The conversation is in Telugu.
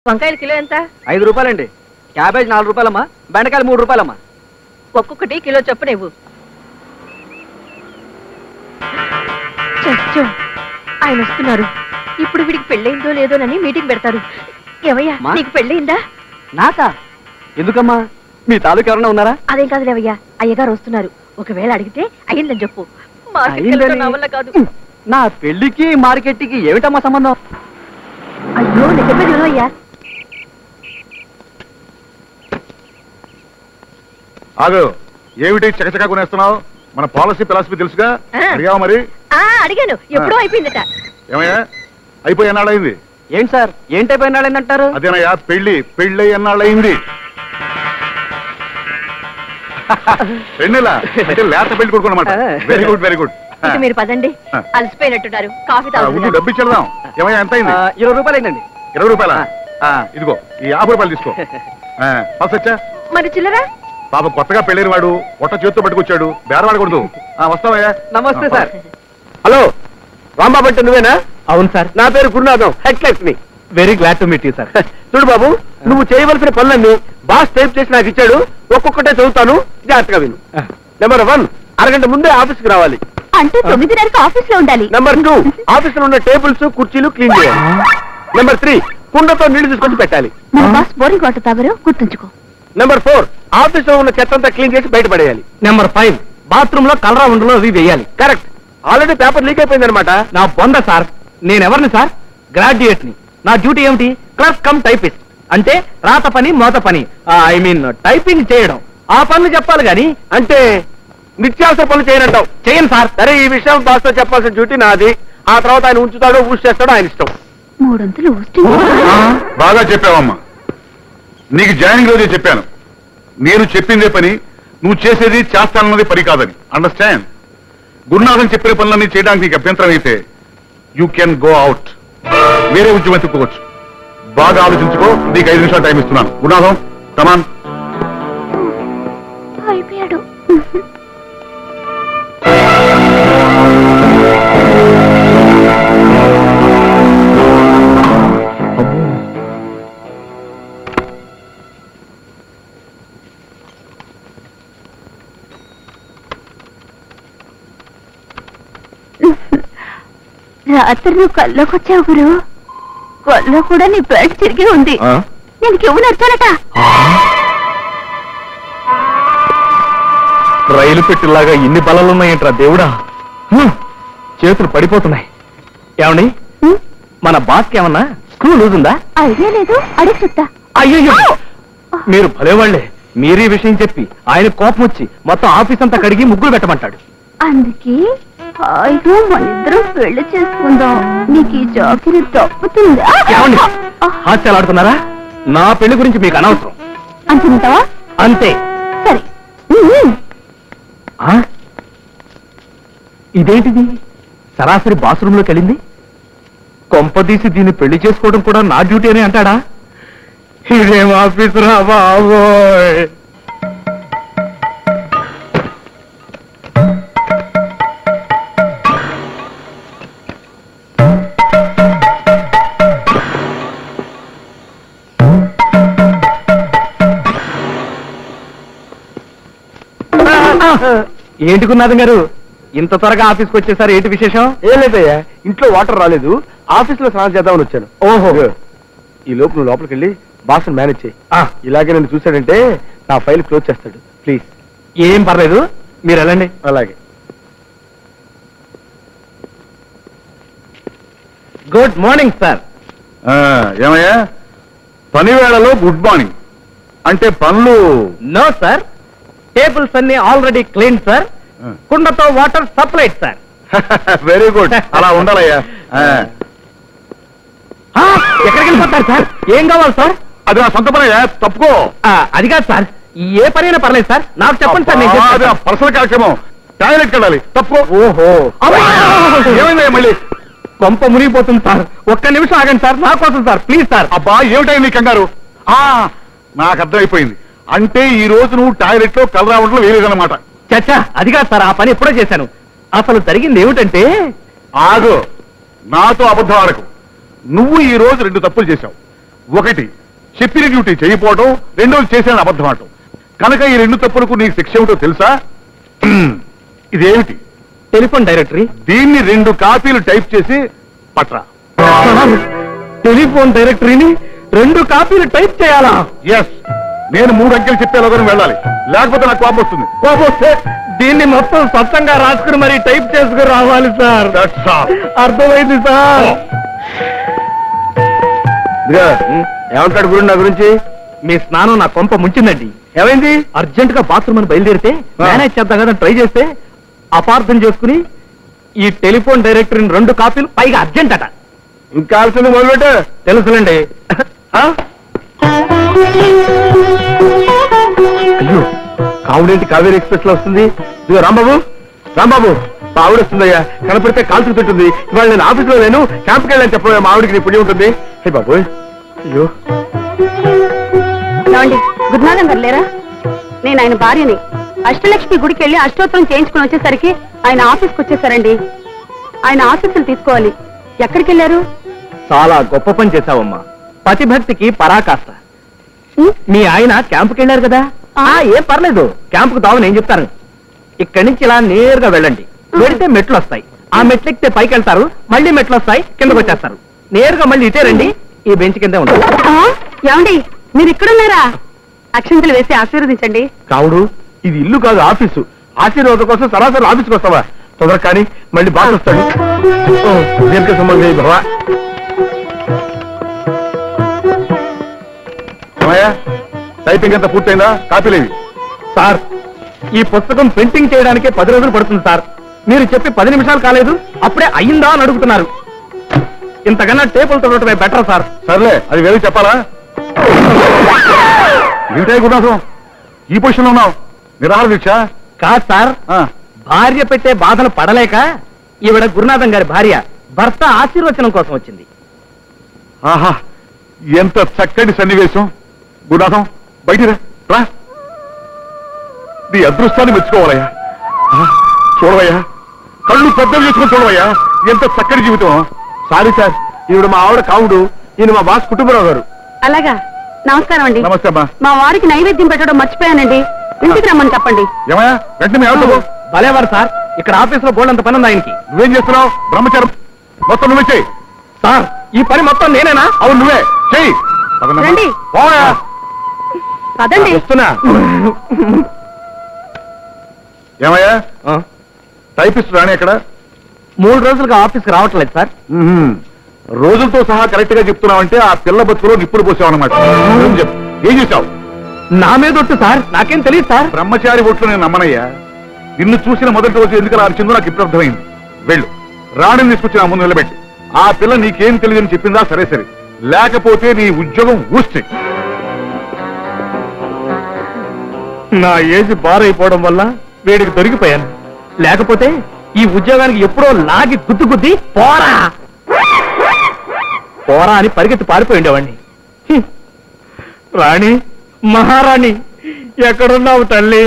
వంకాయలు కిలో ఎంత? 5 రూపాయలండి. క్యాబేజ్ 4 రూపాయలమ్మా. బెండకాయలు 3 రూపాయలమ్మా. ఒక్కొక్కటి కిలో చొప్పున ఇవ్వు. చచ్చో, ఆయన వస్తున్నారు. ఇప్పుడు వీడికి పెళ్ళయిందో లేదోనని మీటింగ్ పెడతారు. ఏవయ్యా, నీకు పెళ్ళయిందా? నాకా? ఎందుకమ్మా? మీ తాలూకు ఎవరన్నా ఉన్నారా? అదేం కాదు లేవయ్యా, అయ్యగారు వస్తున్నారు. ఒకవేళ అడిగితే అయ్యిందని చెప్పు. నా వల్ల కాదు. నా పెళ్లికి మార్కెట్కి ఏమిటమ్మా సంబంధం? అయ్యో, నిజమే అయ్యా. ఆగు, ఏమిటి చకచకా కొనేస్తున్నావు? మన పాలసీ ఫిలాసఫీ తెలుసుగా? అడిగావా మరి? అడిగాను, ఎప్పుడో అయిపోయిందట. ఏమయ్యా, అయిపోయి ఎన్నాళ్ళయింది? ఏంటి సార్, ఏంటైపోయి ఎన్నాళ్ళైంది అంటారు? అదేనయ్యా, పెళ్ళి ఎన్నాళ్ళయింది? 2 నెలలా? అంటే లేత పెళ్లి కొడుకు అన్నమాట. Very good, very good. మీరు పదండి, అలసిపోయినట్టున్నారు. కాఫీ తాగుతున్నారు. డబ్బు ఇచ్చేద్దాం. ఏమయ్యా, ఎంత అయింది? 20 రూపాయలు అయిందండి. 20 రూపాయలా? ఇదిగో ఈ 50 రూపాయలు తీసుకో. వచ్చా? మరి చిల్లరా? పాప కొత్తగా పెళ్ళైన వాడు పొట్ట చేతితో పట్టుకొచ్చాడు, బేరవాడకూడదు. వస్తావయ్యా? నమస్తే సార్. హలో, రాంబాబు అంటే నువ్వేనా? అవును సార్. నా పేరు గురునాథం, హెడ్ క్లర్క్ ని. Very glad to meet you sir. చూడు బాబు, నువ్వు చేయవలసిన పనులన్నీ బాస్ టైప్ చేసి నాకు ఇచ్చాడు. ఒక్కొక్కటే చదువుతాను, జాగ్రత్తగా విను. నెంబర్ 1, అరగంట ముందే ఆఫీస్కి రావాలి. అంటే 9:30కి ఆఫీస్ లో ఉండాలి. నెంబర్ 2, ఆఫీస్ లో ఉన్న టేబుల్స్ కుర్చీలు క్లీన్ చేయాలి. నెంబర్ 3, కుండతో నీళ్లు తీసుకొచ్చి పెట్టాలి. మన బాస్ బోరింగ్ వాటర్ తాగరు, గుర్తుంచుకో. నెంబర్ 4, ఆఫీస్ లో ఉన్న చెత్త అంతా క్లీన్ చేసి బయటపడేయాలి. నెంబర్ 5, బాత్రూమ్ లో కలరా ఉండలో అవి వేయాలి. కరెక్ట్. ఆల్రెడీ పేపర్ లీక్ అయిపోయింది అనమాట. నా బొంద సార్. నేనెవరిని సార్? గ్రాడ్యుయేట్ ని. నా డ్యూటీ ఏమిటి? Clerk cum typist. అంటే రాత పని మోత పని, ఐ మీన్ టైపింగ్ చేయడం. ఆ పనులు చెప్పాలి గాని. అంటే నిత్యావసర పనులు చేయనంటావు? చేయను సార్. సరే, ఈ విషయం బాస్ తో చెప్పాల్సిన డ్యూటీ నాది. ఆ తర్వాత ఆయన ఉంచుతాడో ఊసి చేస్తాడో ఆయన ఇష్టం. 300 బాగా చెప్పావమ్మా. నీకు జాయినింగ్ రోజే చెప్పాను, నేను చెప్పిందే పని, నువ్వు చేసేది చేస్తానన్నది పని కాదని. అండర్స్టాండ్? గురునాథన్ చెప్పిన పనులన్నీ చేయడానికి నీకు అభ్యంతరం అయితే యూ కెన్ గో అవుట్. వేరే ఉద్యోగం తిప్పుకోవచ్చు. బాగా ఆలోచించుకో. నీకు 5 నిమిషాలు టైం ఇస్తున్నాను. గురునాథం, కమాన్. అయిపోయాడు. రాత్రి నువ్వు కల్లోకి వచ్చావు గురు. కల్లో కూడా నీ బెల్ట్ తిరిగి ఉంది. నేను కివ్వు నచ్చాలట. రైలు పెట్టిలాగా ఇన్ని బలాలున్నాయంట్రా దేవుడా. చేతులు పడిపోతున్నాయి. ఏమండి, మన బాస్కి ఏమన్నా స్క్రూ లూజ్ ఉందా? ఐడియా లేదు, అడిగి చెప్తా. అయ్యో, మీరు భలేవాళ్లే. మీరే విషయం చెప్పి ఆయన కోపం వచ్చి మొత్తం ఆఫీస్ అంతా కడిగి ముగ్గులు పెట్టమంటాడు. అందుకే హాయిగా మనిద్దరం పెళ్లి చేసుకుందాం. నీకు ఈ జాకిరి తప్పుతుందా? హాస్యాలు ఆడుతున్నారా? నా పెళ్లి గురించి మీకు అనవసరం. అంటున్నావా? అంతే. సరే. ఇదేంటిది? సరాసరి బాత్రూమ్ లోకి వెళ్ళింది. కొంపదీసి దీన్ని పెళ్లి చేసుకోవడం కూడా నా డ్యూటీ అని అంటాడా? ఇదేం ఆఫీస్ రా బాబోయ్. ఏంటి గురునాథం గారు, ఇంత త్వరగా ఆఫీస్కి వచ్చేసారు? ఏంటి విశేషం? ఏం లేదయ్యా, ఇంట్లో వాటర్ రాలేదు, ఆఫీస్ లో స్నానం చేద్దామని వచ్చాను. ఓహో. ఈ లోపు నువ్వు లోపలికి వెళ్ళి బాస్ మేనేజ్ చేయి. ఇలాగే నన్ను చూశాడంటే నా ఫైల్ క్లోజ్ చేస్తాడు. ప్లీజ్. ఏం పర్లేదు, మీరు వెళ్ళండి. అలాగే. Good morning sir. ఏమయ్యా, పని వేళలో గుడ్ మార్నింగ్ అంటే పనులు? నో సార్, టేబుల్స్ అన్ని ఆల్రెడీ క్లీన్ సార్. కుండతో water supplied sir. Very good, అలా ఉండాలయ్యా. ఎక్కడికి వెళ్ళిపోతారు సార్? ఏం కావాలి సార్? అది నా సొంత పనయ్యా, తప్పుకో. అది కాదు సార్, ఏ పనైనా పర్లేదు సార్, నాకు చెప్పండి సార్. నేను పర్సనల్ కార్యక్రమం, టాయిలెట్ వెళ్ళాలి, తప్పుకో. ఓహో, ఏమైందయ్యా మళ్ళీ? కొంప మునిగిపోతుంది సార్. ఒక్క నిమిషం ఆగండి సార్, నా కోసం సార్, ప్లీజ్ సార్. అబ్బా, ఏమిటైంది నీ కంగారు? నాకు అర్థమైపోయింది. అంటే ఈ రోజు నువ్వు టాయిలెట్ లో కలరా ఉండలో వేయలేదన్నమాట. చచ్చా, అది కాదు సార్, ఆ పని ఎప్పుడో చేశాను. అసలు జరిగింది ఏమిటంటే... ఆగు, నాతో అబద్ధం ఆడకు. నువ్వు ఈ రోజు 2 తప్పులు చేశావు. ఒకటి చెప్పిన డ్యూటీ చేయకపోవడం, రెండోది చేసిన అబద్ధం ఆడటం. కనుక ఈ 2 తప్పులకు నీకు శిక్ష ఏమిటో తెలుసా? ఇదేమిటి? Telephone directory. దీన్ని 2 కాపీలు టైప్ చేసి పట్రా. టెలిఫోన్ డైరెక్టరీని 2 కాపీలు టైప్ చేయాలా? ఎస్, నేను 3 అంకెలు చెప్పేలోగానే వెళ్ళాలి, లేకపోతే నాకు కోపం వస్తుంది. కోపం వస్తే దీన్ని మొత్తం స్వచ్ఛంగా రాసుకుని మరి టైప్ చేసుకుని రావాలి సార్. అర్థమైంది సార్. ఏమంటాడు గురు నా గురించి? మీ స్నానం నా కొంప ముంచిందండి. ఏమైంది? అర్జెంట్ గా బాత్రూమ్ అని బయలుదేరితే మేనేజ్ చేద్దాం కదా ట్రై చేస్తే అపార్థం చేసుకుని ఈ టెలిఫోన్ డైరెక్టరీని 2 కాపీలు పైగా అర్జెంట్ అట. ఇంకా ఆల్సింది మొదలుపెట్టు. తెలుసులేండి. అయ్యో, కావుడేంటి కావేరీ ఎక్స్ప్రెస్ లో వస్తుంది? ఇదిగో రాంబాబు, రాంబాబు, మా ఆవిడ వస్తుందయ్యా. కనపడితే కాల్చుకు తింటుంది. ఇవాళ నేను ఆఫీస్ లో లేను, క్యాంప్కి వెళ్ళని చెప్పబోయా. మా ఆవిడికి నీ పుణ్యం ఉంటుంది. హే బాబు, అయ్యో. గురునాథం గారు లేరా? నేను ఆయన భార్యని. అష్టలక్ష్మి గుడికి వెళ్ళి అష్టోత్తరం చేయించుకుని వచ్చేసరికి ఆయన ఆఫీస్కి వచ్చేసారండి. ఆయన ఆఫీసులు తీసుకోవాలి. ఎక్కడికి వెళ్ళారు? చాలా గొప్ప పని చేశావమ్మా. పతిభక్తికి పరాకాష్ట. మీ ఆయన క్యాంపుకి వెళ్ళారు కదా? ఏం పర్లేదు, క్యాంపుకు దావని ఏం చెప్తాను. ఇక్కడి నుంచి ఇలా నేరుగా వెళ్ళండి. వెళితే మెట్లు వస్తాయి. ఆ మెట్లు ఎక్కితే పైకి వెళ్తారు, మళ్ళీ మెట్లు వస్తాయి, కిందకు వచ్చేస్తారు. నేరుగా మళ్ళీ ఇటే రండి. ఈ బెంచ్ కిందే ఉంటారు. ఏమండి, మీరు ఇక్కడున్నారా? అక్షంతలు వేసి ఆశీర్వదించండి. కావుడు, ఇది ఇల్లు కాదు, ఆఫీసు. ఆశీర్వాదం కోసం సరాసరి ఆఫీస్కి వస్తావా? తొందర కానీ మళ్ళీ బాగా వస్తాడు. దీర్ఘ సంబంధం భవా. టైపింగ్ అంతా పూర్తయిందా? కాపీలేవి? సార్, ఈ పుస్తకం ప్రింటింగ్ చేయడానికి 10 రోజులు పడుతుంది సార్. మీరు చెప్పి 10 నిమిషాలు కాలేదు, అప్పుడే అయ్యిందా అని అడుగుతున్నారు. ఇంతకన్నా టేబుల్ తొడటమే బెటర్ సార్. సర్లే, అది వేరే చెప్పాలా? ఏంటాయి గురునాథం, ఈ పొజిషన్ లో ఉన్నావు? నిరాహార దీక్ష? కాదు సార్, భార్య పెట్టే బాధలు పడలేక ఈవిడ గురునాథం గారి భార్య భర్త ఆశీర్వచనం కోసం వచ్చింది. ఆహా, ఎంత చక్కటి సన్నివేశం. గురునాథం, బయటిరా రా. నీ అదృష్టాన్ని మెచ్చుకోవాలయ్యా. చూడవయ్యా, కళ్ళు పెద్దలు చేసుకుని చూడవయ్యా, ఎంత చక్కటి జీవితం. సారీ సార్, ఈవిడ మా ఆవిడ కావుడు, ఈయన మా బాస్ కుటుంబరావు గారు. అలాగా, నమస్కారం అండి. నమస్తే అమ్మా. మా వారికి నైవేద్యం పెట్టడం మర్చిపోయానండి. ఇంటికి రమ్మని చెప్పండి. ఏమయ్యా, వెంటనే ఎవరు? భలేవారు సార్, ఇక్కడ ఆఫీసులో బోల్డంత పని ఉంది ఆయనకి. నువ్వేం చేస్తున్నావు? బ్రహ్మచారం మొత్తం నువ్వే చెయ్యి. సార్, ఈ పని మొత్తం నేనేనా? అవును, నువ్వే చెయ్యి. రండి. పదండి. వస్తున్నా. ఏమయ్యా, టైపిస్ట్ రాని ఎక్కడ? 3 రోజులుగా ఆఫీస్కి రావట్లేదు సార్. రోజులతో సహా కరెక్ట్ గా చెప్తున్నావంటే ఆ పిల్ల బతుకులో నిప్పుడు పోసావు అనమాట. ఏం చేశావు? నా మీద ఒట్టు సార్, నాకేం తెలియదు సార్. బ్రహ్మచారి ఒట్లు నేను నమ్మనయ్యా. నిన్ను చూసిన మొదటి రోజు ఎందుకు అలా అరిచిందో నాకు ఇప్పుడు అర్థమైంది. వెళ్ళు, రాణిని తీసుకొచ్చి నా ముందు నిలబెట్టి. ఆ పిల్ల నీకేం తెలియదని చెప్పిందా? సరే సరే, లేకపోతే నీ ఉద్యోగం ఊస్తే. నా ఏజ్ బారైపోవడం వల్ల వీడికి దొరికిపోయాను. లేకపోతే ఈ ఉద్యోగానికి ఎప్పుడో లాగి గుద్ది పోరా పోరా అని పరిగెత్తి పారిపోయిండేవాడిని. రాణి, మహారాణి, ఎక్కడున్నావు తల్లి?